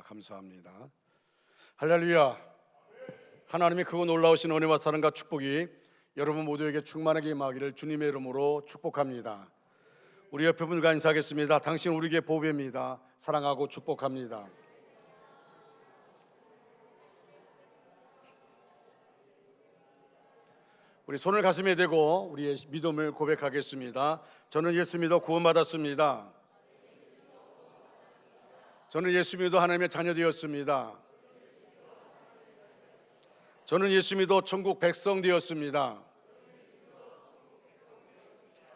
감사합니다. 할렐루야. 하나님의 크고 놀라우신 은혜와 사랑과 축복이 여러분 모두에게 충만하게 임하기를 주님의 이름으로 축복합니다. 우리 옆에 분과 인사하겠습니다. 당신 우리에게 보배입니다. 사랑하고 축복합니다. 우리 손을 가슴에 대고 우리의 믿음을 고백하겠습니다. 저는 예수 믿어 구원받았습니다. 저는 예수 믿어 하나님의 자녀 되었습니다. 저는 예수 믿어 천국 백성 되었습니다.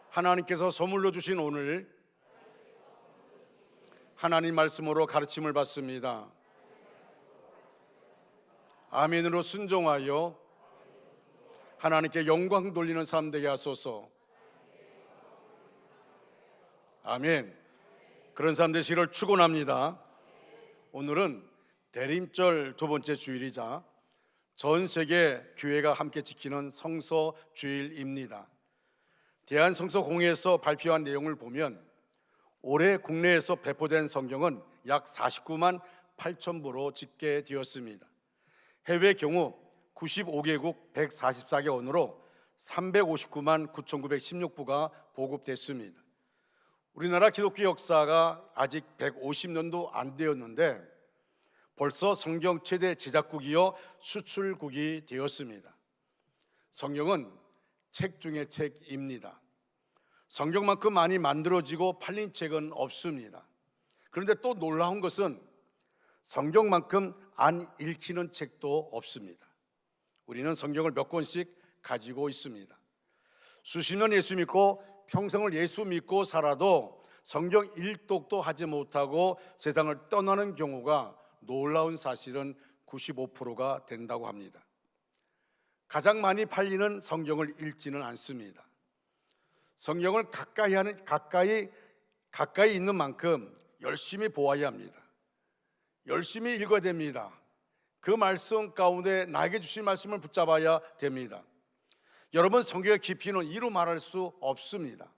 하나님께서 선물로 주신 오늘 하나님 말씀으로 가르침을 받습니다. 아멘으로 순종하여 하나님께 영광 돌리는 삶 되게 하소서. 아멘. 그런 삶 되시기를 축원합니다. 오늘은 대림절 두 번째 주일이자 전 세계 교회가 함께 지키는 성서 주일입니다. 대한성서공회에서 발표한 내용을 보면 올해 국내에서 배포된 성경은 약 49만 8천 부로 집계되었습니다. 해외 경우 95개국 144개 언어로 359만 9,916부가 보급됐습니다. 우리나라 기독교 역사가 아직 150년도 안 되었는데 벌써 성경 최대 제작국이요 수출국이 되었습니다. 성경은 책 중의 책입니다. 성경만큼 많이 만들어지고 팔린 책은 없습니다. 그런데 또 놀라운 것은 성경만큼 안 읽히는 책도 없습니다. 우리는 성경을 몇 권씩 가지고 있습니다. 수십 년 예수 믿고 평생을 예수 믿고 살아도 성경 일독도 하지 못하고 세상을 떠나는 경우가 놀라운 사실은 95%가 된다고 합니다. 가장 많이 팔리는 성경을 읽지는 않습니다. 성경을 가까이 있는 만큼 열심히 보아야 합니다. 열심히 읽어야 됩니다. 그 말씀 가운데 나에게 주신 말씀을 붙잡아야 됩니다. 여러분, 성경의 깊이는 이루 말할 수 없습니다.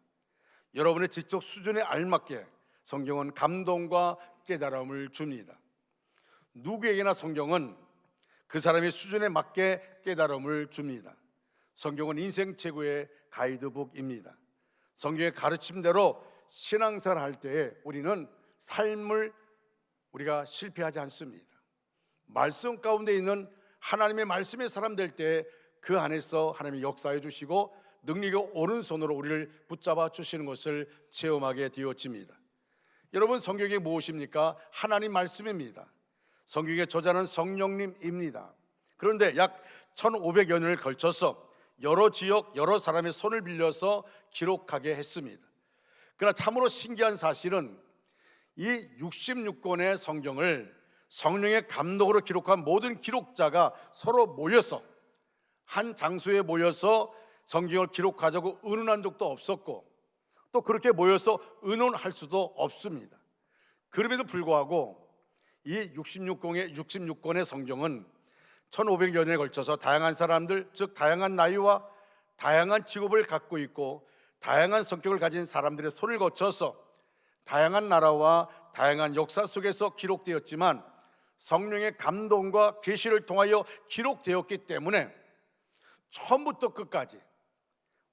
여러분의 지적 수준에 알맞게 성경은 감동과 깨달음을 줍니다. 누구에게나 성경은 그 사람의 수준에 맞게 깨달음을 줍니다. 성경은 인생 최고의 가이드북입니다. 성경의 가르침대로 신앙생활 할 때에 우리는 삶을 우리가 실패하지 않습니다. 말씀 가운데 있는 하나님의 말씀의 사람 될 때 그 안에서 하나님이 역사해 주시고 능력의 오른손으로 우리를 붙잡아 주시는 것을 체험하게 되어집니다. 여러분, 성경이 무엇입니까? 하나님 말씀입니다. 성경의 저자는 성령님입니다. 그런데 약 1500여 년을 걸쳐서 여러 지역, 여러 사람의 손을 빌려서 기록하게 했습니다. 그러나 참으로 신기한 사실은 이 66권의 성경을 성령의 감독으로 기록한 모든 기록자가 서로 모여서 한 장소에 모여서 성경을 기록하자고 의논한 적도 없었고 또 그렇게 모여서 의논할 수도 없습니다. 그럼에도 불구하고 이 66권의 성경은 1500여 년에 걸쳐서 다양한 사람들, 즉 다양한 나이와 다양한 직업을 갖고 있고 다양한 성격을 가진 사람들의 손을 거쳐서 다양한 나라와 다양한 역사 속에서 기록되었지만 성령의 감동과 계시를 통하여 기록되었기 때문에 처음부터 끝까지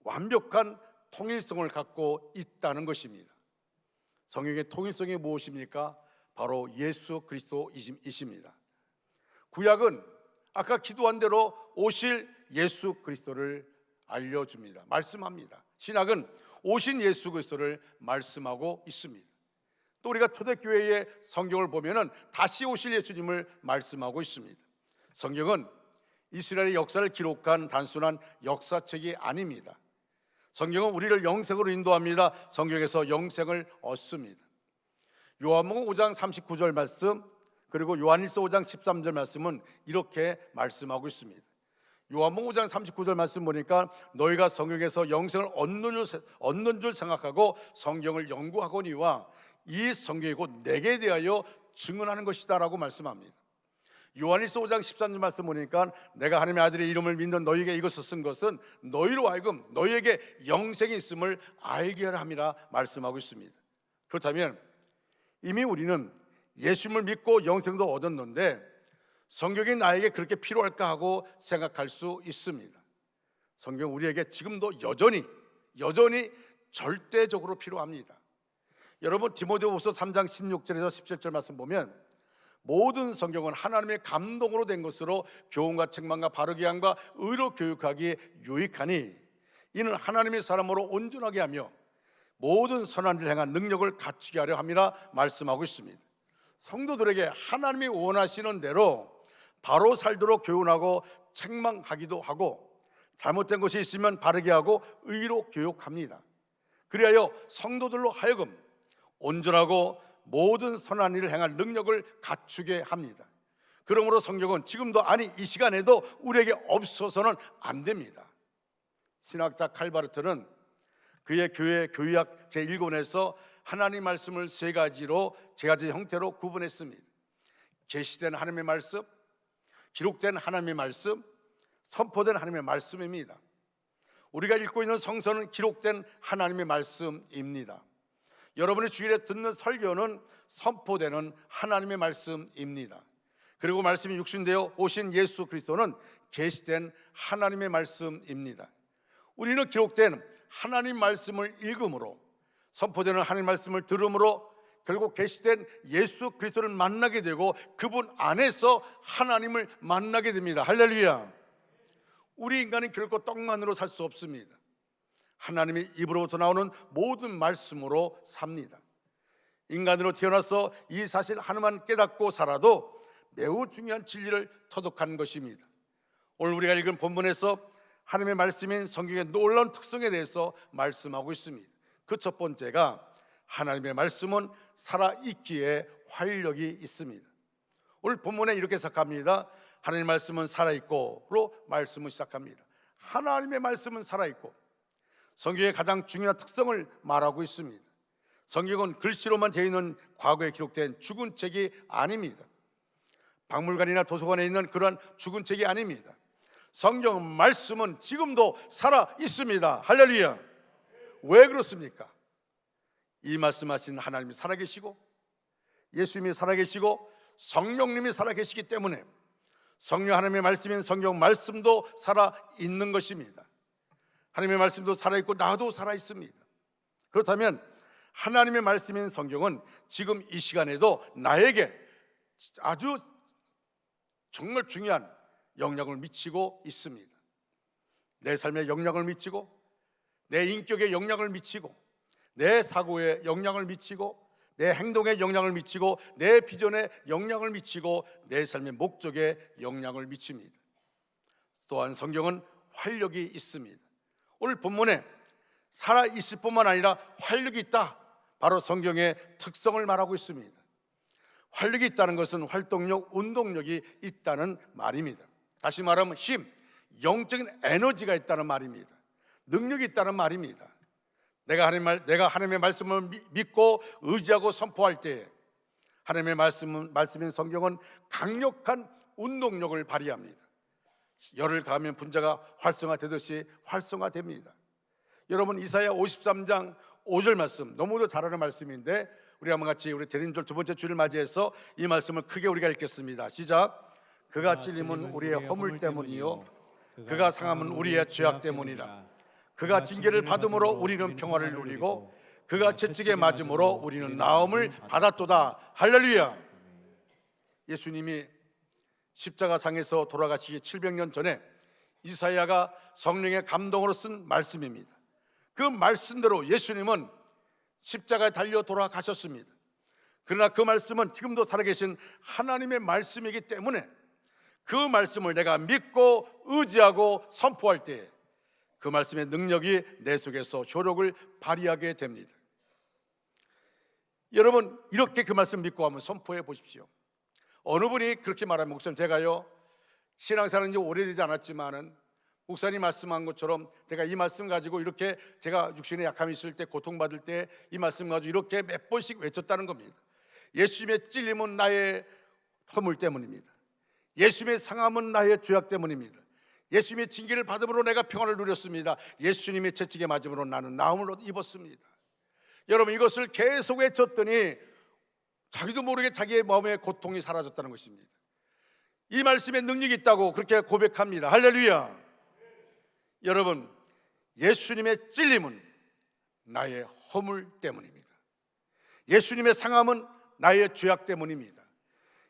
완벽한 통일성을 갖고 있다는 것입니다. 성경의 통일성이 무엇입니까? 바로 예수 그리스도이십니다. 구약은 아까 기도한 대로 오실 예수 그리스도를 알려줍니다. 말씀합니다. 신약은 오신 예수 그리스도를 말씀하고 있습니다. 또 우리가 초대교회의 성경을 보면은 다시 오실 예수님을 말씀하고 있습니다. 성경은 이스라엘의 역사를 기록한 단순한 역사책이 아닙니다. 성경은 우리를 영생으로 인도합니다. 성경에서 영생을 얻습니다. 요한복음 5장 39절 말씀 그리고 요한일서 5장 13절 말씀은 이렇게 말씀하고 있습니다. 요한복음 5장 39절 말씀 보니까 너희가 성경에서 영생을 얻는 줄 생각하고 성경을 연구하거니와 이 성경이 곧 내게 대하여 증언하는 것이다 라고 말씀합니다. 요한일서 5장 13절 말씀 보니까 내가 하나님의 아들의 이름을 믿는 너희에게 이것을 쓴 것은 너희로 하여금 너희에게 영생이 있음을 알게 하라 함이라 말씀하고 있습니다. 그렇다면 이미 우리는 예수님을 믿고 영생도 얻었는데 성경이 나에게 그렇게 필요할까 하고 생각할 수 있습니다. 성경 우리에게 지금도 여전히 절대적으로 필요합니다. 여러분, 디모데후서 3장 16절에서 17절 말씀 보면 모든 성경은 하나님의 감동으로 된 것으로 교훈과 책망과 바르게 함과 의로 교육하기에 유익하니 이는 하나님의 사람으로 온전하게 하며 모든 선한 일을 행한 능력을 갖추게 하려 함이라 말씀하고 있습니다. 성도들에게 하나님이 원하시는 대로 바로 살도록 교훈하고 책망하기도 하고 잘못된 것이 있으면 바르게 하고 의로 교육합니다. 그리하여 성도들로 하여금 온전하고 모든 선한 일을 행할 능력을 갖추게 합니다. 그러므로 성경은 지금도, 아니 이 시간에도 우리에게 없어서는 안 됩니다. 신학자 칼바르트는 그의 교회 교의학 제1권에서 하나님 말씀을 세 가지 형태로 구분했습니다. 계시된 하나님의 말씀, 기록된 하나님의 말씀, 선포된 하나님의 말씀입니다. 우리가 읽고 있는 성서는 기록된 하나님의 말씀입니다. 여러분이 주일에 듣는 설교는 선포되는 하나님의 말씀입니다. 그리고 말씀이 육신되어 오신 예수 그리스도는 계시된 하나님의 말씀입니다. 우리는 기록된 하나님 말씀을 읽음으로, 선포되는 하나님 말씀을 들음으로 결국 계시된 예수 그리스도를 만나게 되고 그분 안에서 하나님을 만나게 됩니다. 할렐루야. 우리 인간은 결코 떡만으로 살 수 없습니다. 하나님의 입으로부터 나오는 모든 말씀으로 삽니다. 인간으로 태어나서 이 사실 하나만 깨닫고 살아도 매우 중요한 진리를 터득한 것입니다. 오늘 우리가 읽은 본문에서 하나님의 말씀인 성경의 놀라운 특성에 대해서 말씀하고 있습니다. 그 첫 번째가 하나님의 말씀은 살아있기에 활력이 있습니다. 오늘 본문에 이렇게 시작합니다. 하나님의 말씀은 살아있고로 말씀을 시작합니다. 하나님의 말씀은 살아있고, 성경의 가장 중요한 특성을 말하고 있습니다. 성경은 글씨로만 되어 있는 과거에 기록된 죽은 책이 아닙니다. 박물관이나 도서관에 있는 그러한 죽은 책이 아닙니다. 성경 말씀은 지금도 살아 있습니다. 할렐루야. 왜 그렇습니까? 이 말씀하신 하나님이 살아계시고 예수님이 살아계시고 성령님이 살아계시기 때문에 성령 하나님의 말씀인 성경 말씀도 살아있는 것입니다. 하나님의 말씀도 살아있고 나도 살아있습니다. 그렇다면 하나님의 말씀인 성경은 지금 이 시간에도 나에게 아주 정말 중요한 영향을 미치고 있습니다. 내 삶에 영향을 미치고, 내 인격에 영향을 미치고, 내 사고에 영향을 미치고, 내 행동에 영향을 미치고, 내 비전에 영향을 미치고, 내 삶의 목적에 영향을 미칩니다. 또한 성경은 활력이 있습니다. 오늘 본문에 살아있을 뿐만 아니라 활력이 있다, 바로 성경의 특성을 말하고 있습니다. 활력이 있다는 것은 활동력, 운동력이 있다는 말입니다. 다시 말하면 힘, 영적인 에너지가 있다는 말입니다. 능력이 있다는 말입니다. 내가 하나님의 말씀을 믿고 의지하고 선포할 때 하나님의 말씀인 성경은 강력한 운동력을 발휘합니다. 열을 가하면 분자가 활성화되듯이 활성화됩니다. 여러분, 이사야 53장 5절 말씀, 너무도 잘 아는 말씀인데 우리 한번 같이 우리 대림절 두 번째 주를 맞이해서 이 말씀을 크게 우리가 읽겠습니다. 시작. 그가 찔림은 우리의 허물 때문이요 그가 상함은 우리의 죄악 때문이라. 그가 징계를 받음으로 우리는 평화를 누리고 그가 채찍에 맞음으로 우리는 나음을 받았도다. 할렐루야. 예수님이 십자가상에서 돌아가시기 700년 전에 이사야가 성령의 감동으로 쓴 말씀입니다. 그 말씀대로 예수님은 십자가에 달려 돌아가셨습니다. 그러나 그 말씀은 지금도 살아계신 하나님의 말씀이기 때문에 그 말씀을 내가 믿고 의지하고 선포할 때 그 말씀의 능력이 내 속에서 효력을 발휘하게 됩니다. 여러분, 이렇게 그 말씀 믿고 한번 선포해 보십시오. 어느 분이 그렇게 말하면, 목사님 제가요 신앙생활은 이제 오래되지 않았지만은 목사님 말씀한 것처럼 제가 이 말씀 가지고 이렇게 제가 육신에 약함이 있을 때, 고통받을 때 이 말씀 가지고 이렇게 몇 번씩 외쳤다는 겁니다. 예수님의 찔림은 나의 허물 때문입니다. 예수님의 상함은 나의 죄악 때문입니다. 예수님의 징계를 받음으로 내가 평화를 누렸습니다. 예수님의 채찍에 맞음으로 나는 나음을 입었습니다. 여러분, 이것을 계속 외쳤더니 자기도 모르게 자기의 마음의 고통이 사라졌다는 것입니다. 이 말씀에 능력이 있다고 그렇게 고백합니다. 할렐루야. 여러분, 예수님의 찔림은 나의 허물 때문입니다. 예수님의 상함은 나의 죄악 때문입니다.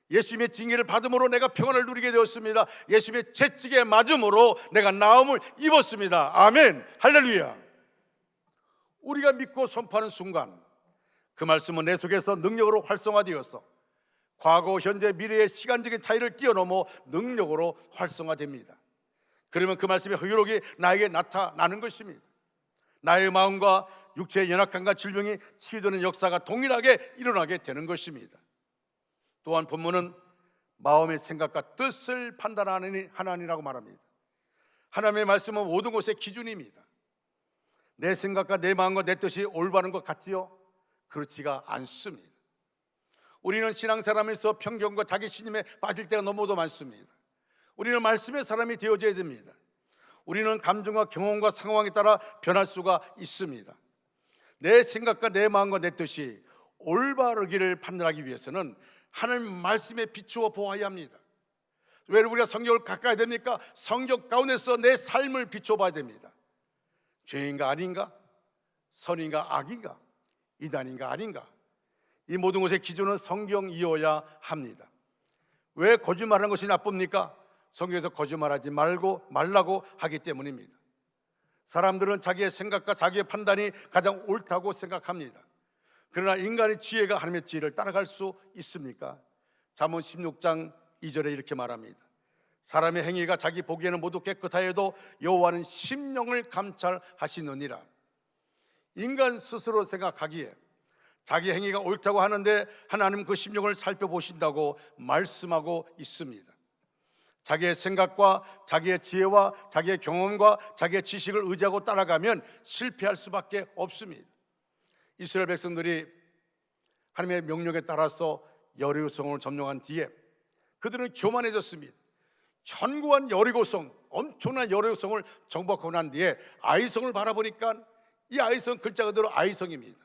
예수님의 징계를 받음으로 내가 평안을 누리게 되었습니다. 예수님의 채찍에 맞음으로 내가 나음을 입었습니다. 아멘. 할렐루야. 우리가 믿고 선포하는 순간 그 말씀은 내 속에서 능력으로 활성화되어서 과거, 현재, 미래의 시간적인 차이를 뛰어넘어 능력으로 활성화됩니다. 그러면 그 말씀의 효력이 나에게 나타나는 것입니다. 나의 마음과 육체의 연약함과 질병이 치유되는 역사가 동일하게 일어나게 되는 것입니다. 또한 본문은 마음의 생각과 뜻을 판단하는 하나님이라고 말합니다. 하나님의 말씀은 모든 것의 기준입니다. 내 생각과 내 마음과 내 뜻이 올바른 것 같지요? 그렇지가 않습니다. 우리는 신앙사람에서 편견과 자기 신임에 빠질 때가 너무도 많습니다. 우리는 말씀의 사람이 되어져야 됩니다. 우리는 감정과 경험과 상황에 따라 변할 수가 있습니다. 내 생각과 내 마음과 내 뜻이 올바르기를 판단하기 위해서는 하나님 말씀에 비추어 보아야 합니다. 왜 우리가 성경을 가까이 됩니까? 성경 가운데서 내 삶을 비춰봐야 됩니다. 죄인가 아닌가? 선인가 악인가? 이단인가 아닌가? 이 모든 것의 기준은 성경이어야 합니다. 왜 거짓말하는 것이 나쁩니까? 성경에서 거짓말하지 말라고 하기 때문입니다. 사람들은 자기의 생각과 자기의 판단이 가장 옳다고 생각합니다. 그러나 인간의 지혜가 하나님의 지혜를 따라갈 수 있습니까? 잠언 16장 2절에 이렇게 말합니다. 사람의 행위가 자기 보기에는 모두 깨끗하여도 여호와는 심령을 감찰하시느니라. 인간 스스로 생각하기에 자기 행위가 옳다고 하는데 하나님 그 심령을 살펴보신다고 말씀하고 있습니다. 자기의 생각과 자기의 지혜와 자기의 경험과 자기의 지식을 의지하고 따라가면 실패할 수밖에 없습니다. 이스라엘 백성들이 하나님의 명령에 따라서 여리고성을 점령한 뒤에 그들은 교만해졌습니다. 견고한 여리고성, 엄청난 여리고성을 정복하고 난 뒤에 아이성을 바라보니까 이 아이성 글자 그대로 아이성입니다.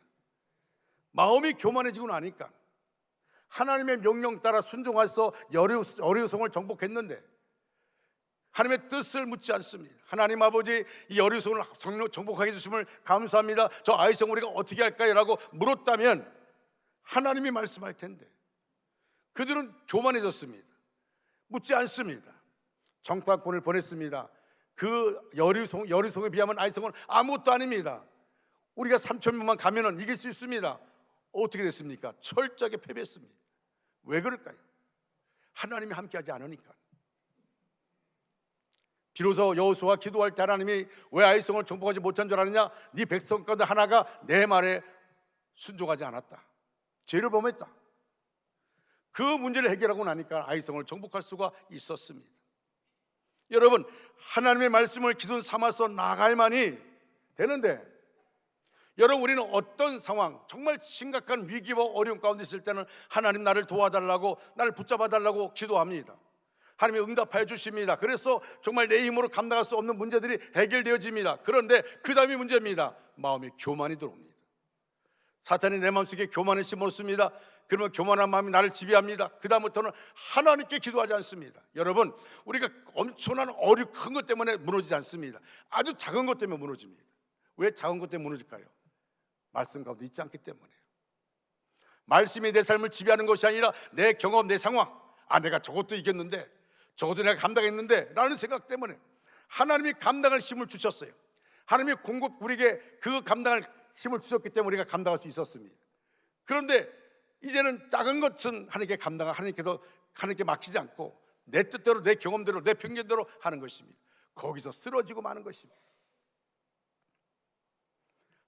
마음이 교만해지고 나니까 하나님의 명령 따라 순종해서 여리고성을 정복했는데 하나님의 뜻을 묻지 않습니다. 하나님 아버지, 이 여리고성을 정복하게 해주심을 감사합니다. 저 아이성 우리가 어떻게 할까요? 라고 물었다면 하나님이 말씀할 텐데 그들은 교만해졌습니다. 묻지 않습니다. 정탐꾼을 보냈습니다. 그 여리고성에 비하면 아이성은 아무것도 아닙니다. 우리가 3,000명만 가면 이길 수 있습니다. 어떻게 됐습니까? 철저하게 패배했습니다. 왜 그럴까요? 하나님이 함께하지 않으니까. 비로소 여호수아가 기도할 때 하나님이 왜 아이성을 정복하지 못한 줄 아느냐? 네 백성 가운데 하나가 내 말에 순종하지 않았다. 죄를 범했다. 그 문제를 해결하고 나니까 아이성을 정복할 수가 있었습니다. 여러분, 하나님의 말씀을 기준 삼아서 나아갈만이 되는데 여러분, 우리는 어떤 상황, 정말 심각한 위기와 어려움 가운데 있을 때는 하나님 나를 도와달라고, 나를 붙잡아달라고 기도합니다. 하나님이 응답하여 주십니다. 그래서 정말 내 힘으로 감당할 수 없는 문제들이 해결되어집니다. 그런데 그 다음이 문제입니다. 마음에 교만이 들어옵니다. 사탄이 내 마음속에 교만을 심어놓습니다. 그러면 교만한 마음이 나를 지배합니다. 그 다음부터는 하나님께 기도하지 않습니다. 여러분, 우리가 엄청난 어려움 큰 것 때문에 무너지지 않습니다. 아주 작은 것 때문에 무너집니다. 왜 작은 것 때문에 무너질까요? 말씀 가운데 있지 않기 때문에요. 말씀이 내 삶을 지배하는 것이 아니라 내 경험, 내 상황, 내가 저것도 이겼는데, 저것도 내가 감당했는데 라는 생각 때문에 하나님이 감당할 힘을 주셨어요. 하나님이 우리에게 그 감당할 힘을 주셨기 때문에 우리가 감당할 수 있었습니다. 그런데 이제는 작은 것은 하나님께 맡기지 않고 내 뜻대로, 내 경험대로, 내 편견대로 하는 것입니다. 거기서 쓰러지고 마는 것입니다.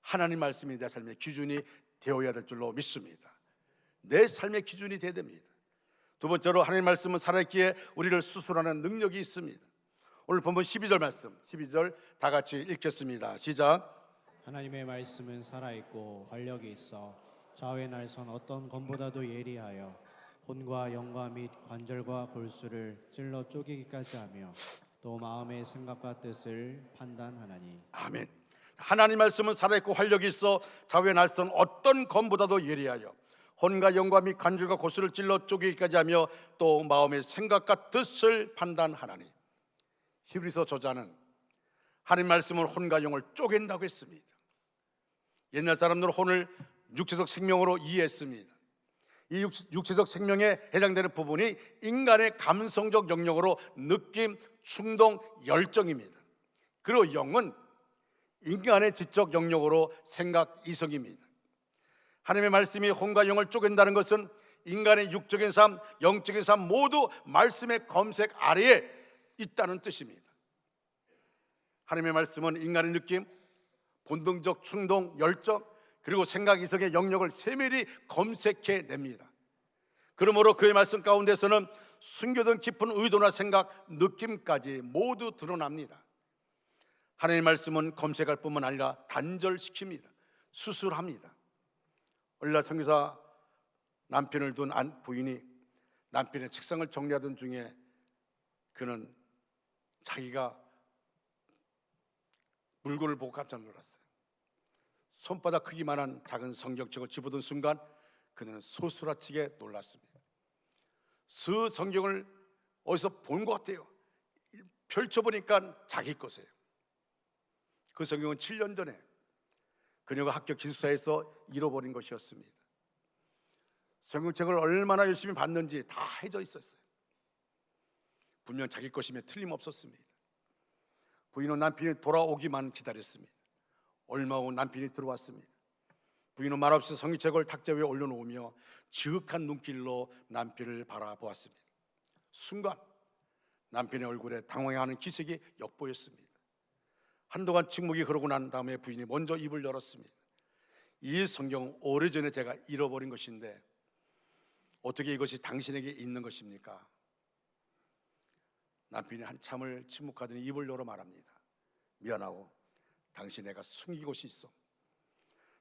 하나님 말씀이 내 삶의 기준이 되어야 될 줄로 믿습니다. 내 삶의 기준이 되어야 됩니다. 두 번째로 하나님 말씀은 살아있기에 우리를 수술하는 능력이 있습니다. 오늘 본문 12절 말씀, 12절 다 같이 읽겠습니다. 시작. 하나님의 말씀은 살아있고 활력이 있어 좌우의 날선 어떤 검보다도 예리하여 혼과 영과 및 관절과 골수를 찔러 쪼개기까지 하며 또 마음의 생각과 뜻을 판단하나니. 아멘. 하나님 말씀은 살아있고 활력이 있어 좌우의 날선 어떤 검보다도 예리하여 혼과 영과 및 관절과 골수를 찔러 쪼개기까지 하며 또 마음의 생각과 뜻을 판단하나니. 히브리서 저자는 하나님 말씀은 혼과 영을 쪼갠다고 했습니다. 옛날 사람들은 혼을 육체적 생명으로 이해했습니다. 이 육체적 생명에 해당되는 부분이 인간의 감성적 영역으로 느낌, 충동, 열정입니다. 그리고 영은 인간의 지적 영역으로 생각, 이성입니다. 하나님의 말씀이 혼과 영을 쪼갠다는 것은 인간의 육적인 삶, 영적인 삶 모두 말씀의 검색 아래에 있다는 뜻입니다. 하나님의 말씀은 인간의 느낌, 본능적 충동, 열정, 그리고 생각, 이성의 영역을 세밀히 검색해 냅니다. 그러므로 그의 말씀 가운데서는 숨겨둔 깊은 의도나 생각, 느낌까지 모두 드러납니다. 하나님의 말씀은 검색할 뿐만 아니라 단절시킵니다. 수술합니다. 얼마 선교사 남편을 둔 부인이 남편의 책상을 정리하던 중에 그는 자기가 물건을 보고 깜짝 놀랐어요. 손바닥 크기만한 작은 성경책을 집어든 순간 그는 소스라치게 놀랐습니다. 그 성경을 어디서 본 것 같아요. 펼쳐보니까 자기 것이에요. 그 성경은 7년 전에 그녀가 학교 기숙사에서 잃어버린 것이었습니다. 성경책을 얼마나 열심히 봤는지 다 해져 있었어요. 분명 자기 것임에 틀림없었습니다. 부인은 남편이 돌아오기만 기다렸습니다. 얼마 후 남편이 들어왔습니다. 부인은 말없이 성경책을 탁자 위에 올려놓으며 지극한 눈길로 남편을 바라보았습니다. 순간 남편의 얼굴에 당황해하는 기색이 엿보였습니다. 한동안 침묵이 흐르고 난 다음에 부인이 먼저 입을 열었습니다. 이 성경은 오래전에 제가 잃어버린 것인데 어떻게 이것이 당신에게 있는 것입니까? 남편이 한참을 침묵하더니 입을 열어 말합니다. 미안하고 당신 내가 숨긴 곳이 있어.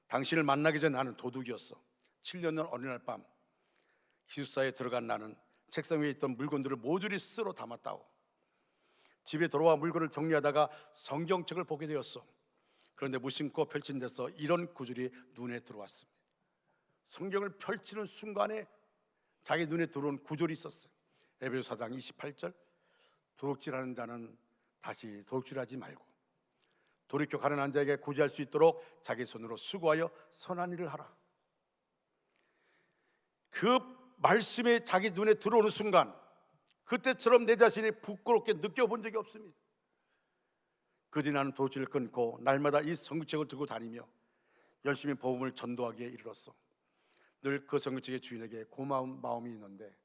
당신을 만나기 전에 나는 도둑이었어. 7년 전 어느 날 밤 기숙사에 들어간 나는 책상 위에 있던 물건들을 모조리 쓸어 담았다고. 집에 돌아와 물건을 정리하다가 성경책을 보게 되었어. 그런데 무심코 펼친 데서 이런 구절이 눈에 들어왔습니다. 성경을 펼치는 순간에 자기 눈에 들어온 구절이 있었어요. 에베소 4장 28절, 도둑질하는 자는 다시 도둑질하지 말고 돌이켜 가난한 자에게 구제할 수 있도록 자기 손으로 수고하여 선한 일을 하라. 그 말씀이 자기 눈에 들어오는 순간 그때처럼 내 자신이 부끄럽게 느껴본 적이 없습니다. 그 뒤 나는 도둑질을 끊고 날마다 이 성경책을 들고 다니며 열심히 복음을 전도하기에 이르렀어. 늘 그 성경책의 주인에게 고마운 마음이 있는데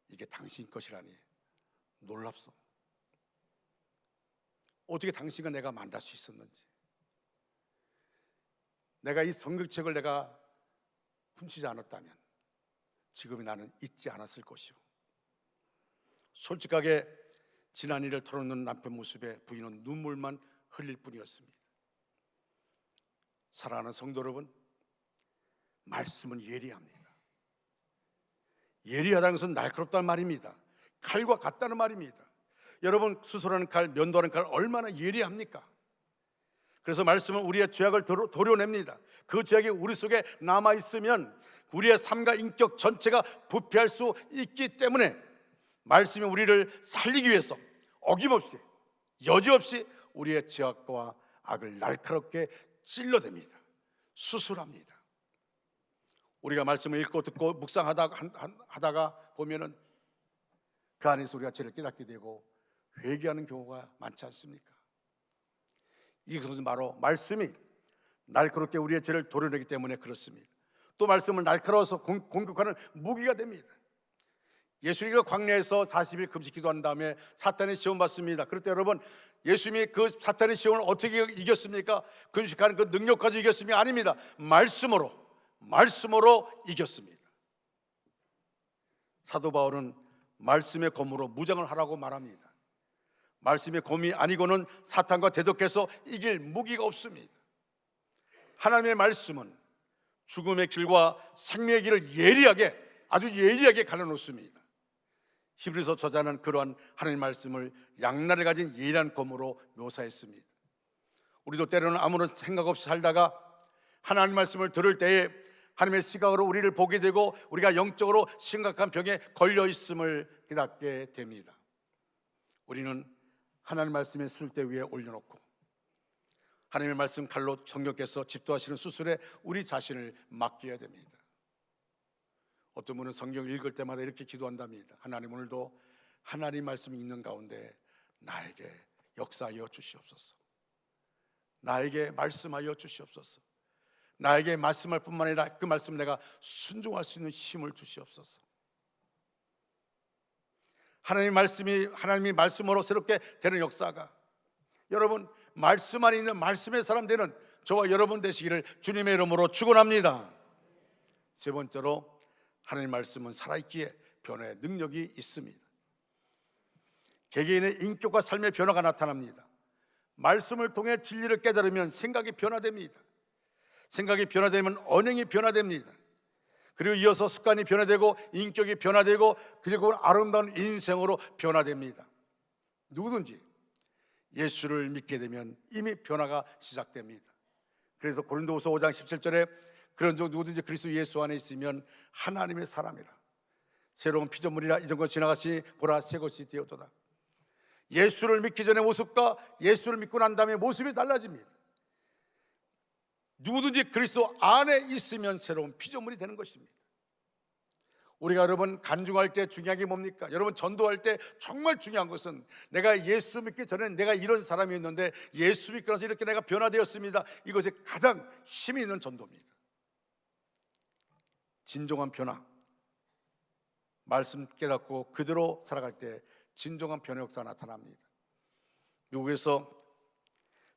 이게 당신 것이라니 놀랍소. 어떻게 당신과 내가 만날 수 있었는지, 내가 이 성경책을 내가 훔치지 않았다면 지금의 나는 잊지 않았을 것이오. 솔직하게 지난 일을 털어놓는 남편 모습에 부인은 눈물만 흘릴 뿐이었습니다. 사랑하는 성도 여러분, 말씀은 예리합니다. 예리하다는 것은 날카롭다는 말입니다. 칼과 같다는 말입니다. 여러분, 수술하는 칼, 면도하는 칼 얼마나 예리합니까? 그래서 말씀은 우리의 죄악을 도려냅니다. 그 죄악이 우리 속에 남아있으면 우리의 삶과 인격 전체가 부패할 수 있기 때문에 말씀이 우리를 살리기 위해서 어김없이 여지없이 우리의 죄악과 악을 날카롭게 찔러댑니다. 수술합니다. 우리가 말씀을 읽고 듣고 묵상하다가 보면은 그 안에서 우리가 죄를 깨닫게 되고 회개하는 경우가 많지 않습니까? 이것은 바로 말씀이 날카롭게 우리의 죄를 도려내기 때문에 그렇습니다. 또 말씀을 날카로워서 공격하는 무기가 됩니다. 예수님이 광야에서 40일 금식 기도한 다음에 사탄의 시험 받습니다. 그럴 때 여러분, 예수님이 그 사탄의 시험을 어떻게 이겼습니까? 금식하는 그 능력 가지고 이겼습니까? 아닙니다. 말씀으로 이겼습니다. 사도 바울은 말씀의 검으로 무장을 하라고 말합니다. 말씀의 검이 아니고는 사탄과 대적해서 이길 무기가 없습니다. 하나님의 말씀은 죽음의 길과 생명의 길을 예리하게, 아주 예리하게 갈라놓습니다. 히브리서 저자는 그러한 하나님의 말씀을 양날을 가진 예리한 검으로 묘사했습니다. 우리도 때로는 아무런 생각 없이 살다가 하나님 말씀을 들을 때에 하나님의 시각으로 우리를 보게 되고 우리가 영적으로 심각한 병에 걸려 있음을 깨닫게 됩니다. 우리는 하나님 말씀의 술대 위에 올려놓고 하나님의 말씀 칼로 성령께서 집도하시는 수술에 우리 자신을 맡겨야 됩니다. 어떤 분은 성경 읽을 때마다 이렇게 기도한답니다. 하나님, 오늘도 하나님 말씀이 있는 가운데 나에게 역사하여 주시옵소서. 나에게 말씀하여 주시옵소서. 나에게 말씀할 뿐만 아니라 그 말씀을 내가 순종할 수 있는 힘을 주시옵소서. 하나님이 말씀으로 새롭게 되는 역사가, 여러분, 말씀 안에 있는 말씀의 사람 되는 저와 여러분 되시기를 주님의 이름으로 축원합니다. 세 번째로, 하나님 말씀은 살아있기에 변화의 능력이 있습니다. 개개인의 인격과 삶의 변화가 나타납니다. 말씀을 통해 진리를 깨달으면 생각이 변화됩니다. 생각이 변화되면 언행이 변화됩니다. 그리고 이어서 습관이 변화되고 인격이 변화되고 그리고 아름다운 인생으로 변화됩니다. 누구든지 예수를 믿게 되면 이미 변화가 시작됩니다. 그래서 고린도후서 5장 17절에 그런 종 누구든지 그리스도 예수 안에 있으면 하나님의 사람이라, 새로운 피조물이라, 이전 것 지나갔으니 보라 새 것이 되었도다. 예수를 믿기 전의 모습과 예수를 믿고 난 다음에 모습이 달라집니다. 누구든지 그리스도 안에 있으면 새로운 피조물이 되는 것입니다. 우리가 여러분 간증할 때 중요한 게 뭡니까? 여러분 전도할 때 정말 중요한 것은 내가 예수 믿기 전에 내가 이런 사람이었는데 예수 믿고 나서 이렇게 내가 변화되었습니다. 이것이 가장 힘이 있는 전도입니다. 진정한 변화, 말씀 깨닫고 그대로 살아갈 때 진정한 변화 역사가 나타납니다. 미국에서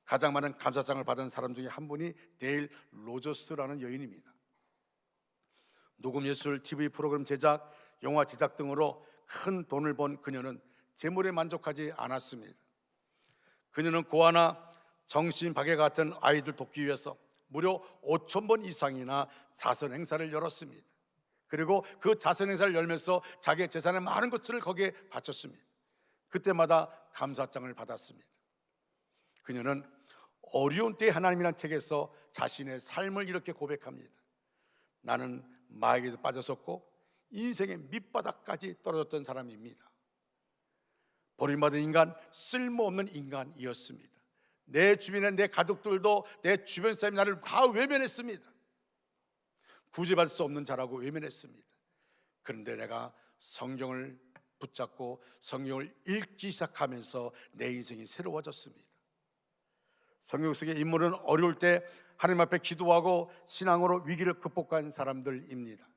가장 많은 감사장을 받은 사람 중에 한 분이 데일 로저스라는 여인입니다. 녹음 예술, TV 프로그램 제작, 영화 제작 등으로 큰 돈을 번 그녀는 재물에 만족하지 않았습니다. 그녀는 고아나 정신박애 같은 아이들 돕기 위해서 무려 5,000번 이상이나 자선 행사를 열었습니다. 그리고 그 자선 행사를 열면서 자기의 재산의 많은 것들을 거기에 바쳤습니다. 그때마다 감사장을 받았습니다. 그녀는 어려운 때 하나님이라는 책에서 자신의 삶을 이렇게 고백합니다. 나는 마에게도 빠졌었고 인생의 밑바닥까지 떨어졌던 사람입니다. 버림받은 인간, 쓸모없는 인간이었습니다. 내 주변에 내 가족들도 내 주변 사람이 나를 다 외면했습니다. 구제받을 수 없는 자라고 외면했습니다. 그런데 내가 성경을 붙잡고 성경을 읽기 시작하면서 내 인생이 새로워졌습니다. 성경 속의 인물은 어려울 때 하나님 앞에 기도하고 신앙으로 위기를 극복한 사람들입니다.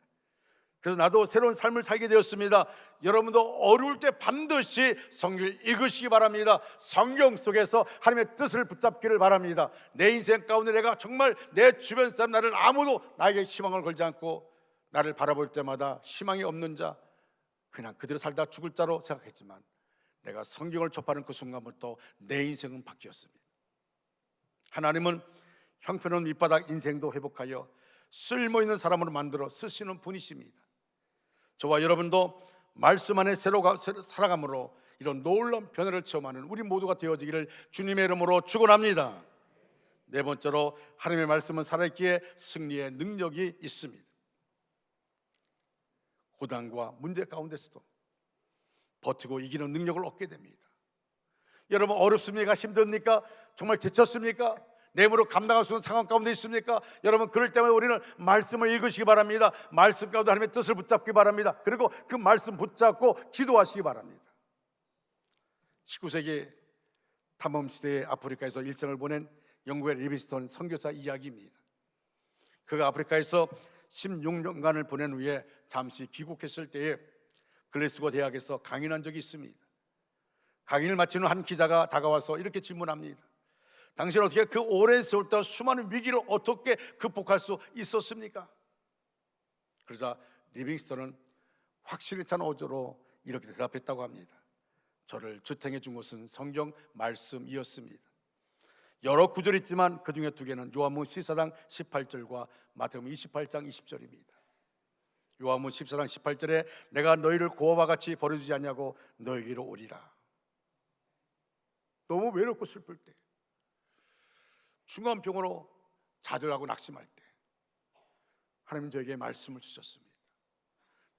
그래서 나도 새로운 삶을 살게 되었습니다. 여러분도 어려울 때 반드시 성경을 읽으시기 바랍니다. 성경 속에서 하나님의 뜻을 붙잡기를 바랍니다. 내 인생 가운데 내가 정말 내 주변 사람, 나를 아무도 나에게 희망을 걸지 않고 나를 바라볼 때마다 희망이 없는 자, 그냥 그대로 살다 죽을 자로 생각했지만 내가 성경을 접하는 그 순간부터 내 인생은 바뀌었습니다. 하나님은 형편없는 밑바닥 인생도 회복하여 쓸모있는 사람으로 만들어 쓰시는 분이십니다. 저와 여러분도 말씀 안에 새로 살아감으로 이런 놀라운 변화를 체험하는 우리 모두가 되어지기를 주님의 이름으로 축원합니다. 네 번째로, 하나님의 말씀은 살아있기에 승리의 능력이 있습니다. 고난과 문제 가운데서도 버티고 이기는 능력을 얻게 됩니다. 여러분, 어렵습니까? 힘듭니까? 정말 지쳤습니까? 내 힘으로 감당할 수 있는 상황 가운데 있습니까? 여러분, 그럴 때마다 우리는 말씀을 읽으시기 바랍니다. 말씀 가운데 하나님의 뜻을 붙잡기 바랍니다. 그리고 그 말씀 붙잡고 기도하시기 바랍니다. 19세기 탐험시대에 아프리카에서 일생을 보낸 영국의 리비스톤 선교사 이야기입니다. 그가 아프리카에서 16년간을 보낸 후에 잠시 귀국했을 때에 글래스고 대학에서 강연한 적이 있습니다. 강의를 마친 후 한 기자가 다가와서 이렇게 질문합니다. 당신은 어떻게 그 오랜 세월 동안 수많은 위기를 어떻게 극복할 수 있었습니까? 그러자 리빙스턴은 확실히 찬 어조로 이렇게 대답했다고 합니다. 저를 지탱해 준 것은 성경 말씀이었습니다. 여러 구절이 있지만 그 중에 두 개는 요한복음 14장 18절과 마태복음 28장 20절입니다. 요한복음 14장 18절에 내가 너희를 고아와 같이 버려두지 않냐고 너희에게로 오리라. 너무 외롭고 슬플 때, 중환병으로 좌절하고 낙심할 때 하나님 저에게 말씀을 주셨습니다.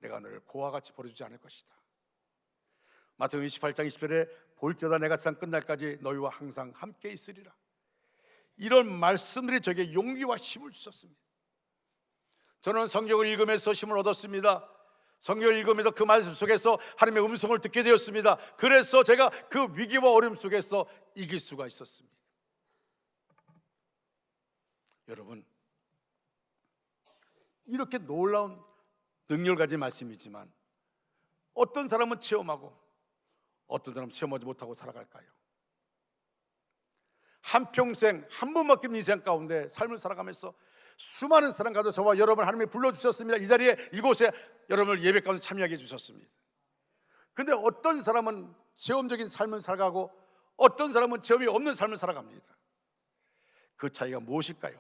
내가 너를 고와 같이 버려주지 않을 것이다. 마태복음 28장 20절에 볼지어다 내가 세상 끝날까지 너희와 항상 함께 있으리라. 이런 말씀들이 저에게 용기와 힘을 주셨습니다. 저는 성경을 읽으면서 힘을 얻었습니다. 성경을 읽으면서 그 말씀 속에서 하나님의 음성을 듣게 되었습니다. 그래서 제가 그 위기와 어려움 속에서 이길 수가 있었습니다. 여러분, 이렇게 놀라운 능력을 가진 말씀이지만 어떤 사람은 체험하고 어떤 사람은 체험하지 못하고 살아갈까요? 한평생 한 번밖에 없는 인생 가운데 삶을 살아가면서 수많은 사람과도 저와 여러분 하나님이 불러주셨습니다. 이 자리에 이곳에 여러분을 예배 가운데 참여하게 해주셨습니다. 그런데 어떤 사람은 체험적인 삶을 살아가고 어떤 사람은 체험이 없는 삶을 살아갑니다. 그 차이가 무엇일까요?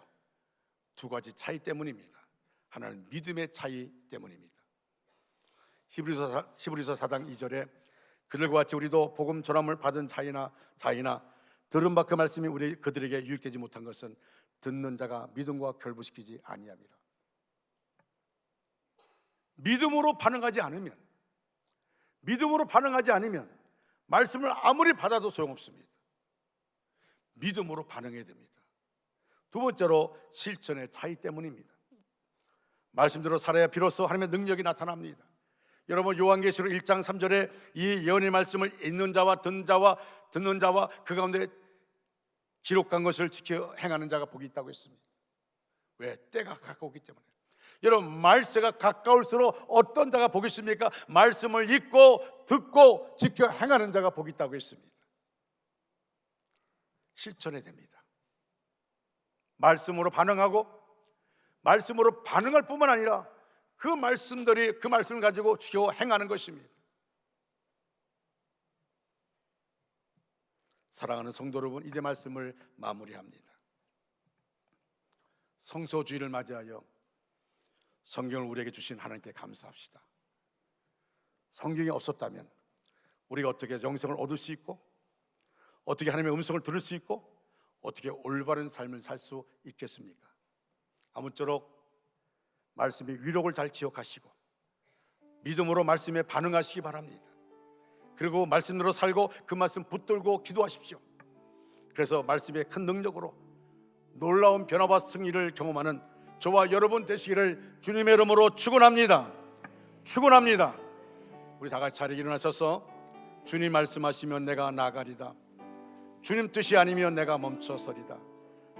두 가지 차이 때문입니다. 하나는 믿음의 차이 때문입니다. 히브리서 4장 2절에 그들과 같이 우리도 복음 전함을 받은 자이나 들은 바 그 말씀이 그들에게 유익되지 못한 것은 듣는 자가 믿음과 결부시키지 아니함이라. 믿음으로 반응하지 않으면 말씀을 아무리 받아도 소용없습니다. 믿음으로 반응해야 됩니다. 두 번째로 실천의 차이 때문입니다. 말씀대로 살아야 비로소 하나님의 능력이 나타납니다. 여러분 요한계시록 1장 3절에 이 예언의 말씀을 읽는 자와 듣는 자와 그 가운데 기록한 것을 지켜 행하는 자가 복이 있다고 했습니다. 왜? 때가 가까웠기 때문에. 여러분 말세가 가까울수록 어떤 자가 복이 있습니까? 말씀을 읽고 듣고 지켜 행하는 자가 복이 있다고 했습니다. 실천해야 됩니다. 말씀으로 반응하고 말씀으로 반응할 뿐만 아니라 그 말씀을 가지고 지켜 행하는 것입니다. 사랑하는 성도 여러분, 이제 말씀을 마무리합니다. 성소주의를 맞이하여 성경을 우리에게 주신 하나님께 감사합시다. 성경이 없었다면 우리가 어떻게 영생을 얻을 수 있고 어떻게 하나님의 음성을 들을 수 있고 어떻게 올바른 삶을 살 수 있겠습니까? 아무쪼록 말씀의 위력을 잘 기억하시고 믿음으로 말씀에 반응하시기 바랍니다. 그리고 말씀대로 살고 그 말씀 붙들고 기도하십시오. 그래서 말씀의 큰 능력으로 놀라운 변화와 승리를 경험하는 저와 여러분 되시기를 주님의 이름으로 축원합니다. 우리 다 같이 자리에 일어나셔서 주님 말씀하시면 내가 나가리다. 주님 뜻이 아니면 내가 멈춰서리다.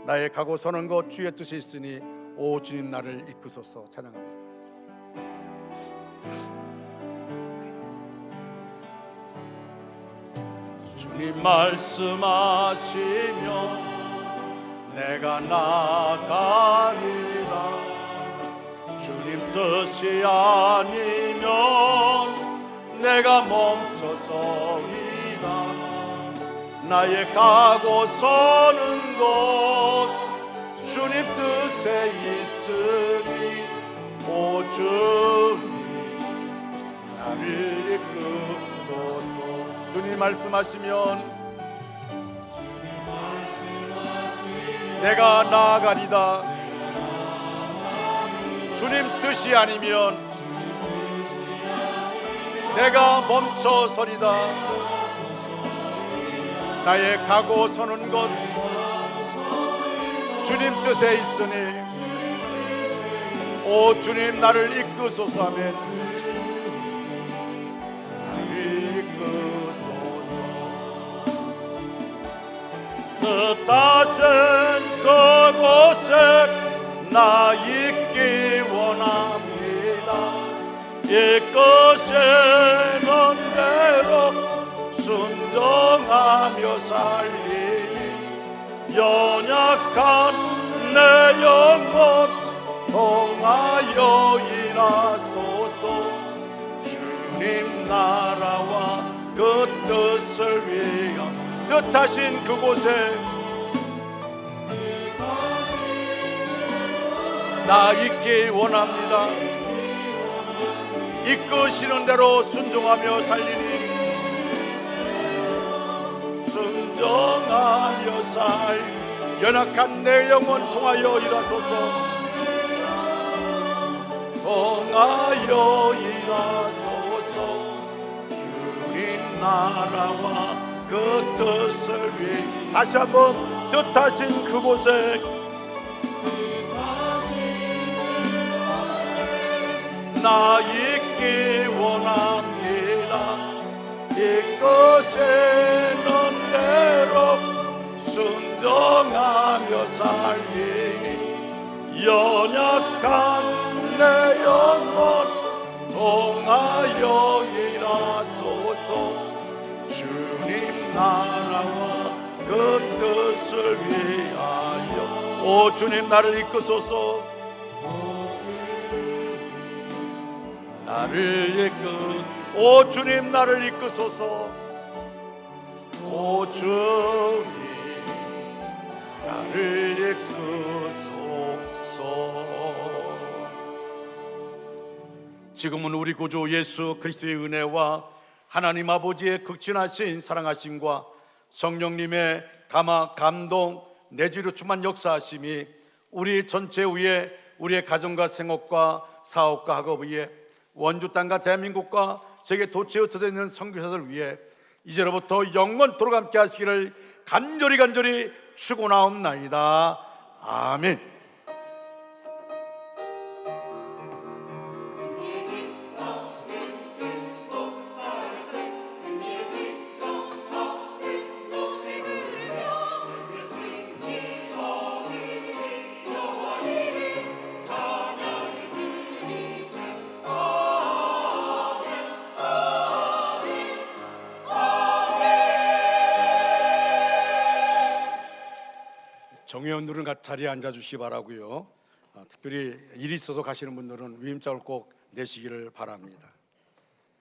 나의 가고 서는 것 주의 뜻이 있으니 오 주님 나를 이끄소서. 찬양합니다. 주님 말씀하시면 내가 나가리라. 주님 뜻이 아니면 내가 멈춰서리라. 나의 가고 서는 곳 주님 뜻에 있으니 오 주님 나를 이끄소서. 주님 말씀하시면 내가 나아가리다. 주님 뜻이 아니면 내가 멈춰서리다. 나의 가고 서는 곳 주님 뜻에 있으니 오 주님 나를 이끄소서. 아멘. 나를 이끄소서. 뜻하신 그곳에 나 있기 원합니다. 이끄시는 대로 순종하며 살리니 연약한 내 영혼 통하여 일하소서. 주님 나라와 그 뜻을 위하여 뜻하신 그곳에 나 있기 원합니다. 이끄시는 대로 순종하며 살리니 순종하며 살 연약한 내 영혼 통하여 일하소서. 통하여 일하소서. 주님 나라와 그 뜻을 위해 다시 한번 뜻하신 그곳에 나 있기 원합니다. 이것에는 대로 순종하며 살리니 연약한 내 영혼 통하여 일하소서. 주님 나라와 그 뜻을 위하여 오 주님 나를 이끄소서. 나를 오 주님 나를 이끄소서. 오 주님 나를 이끄소서. 지금은 우리 구주 예수 그리스도의 은혜와 하나님 아버지의 극진하신 사랑하심과 성령님의 감동 내지로 충만 역사하심이 우리 전체 위에 우리의 가정과 생업과 사업과 학업 위에 원주 땅과 대한민국과 세계 도처에 흩어져 있는 선교사들 위해 이제로부터 영원토록 함께 하시기를 간절히 축원하옵나이다. 아멘. 정회원들은 자리에 앉아주시기 바라고요. 특별히 일이 있어서 가시는 분들은 위임장을 꼭 내시기를 바랍니다.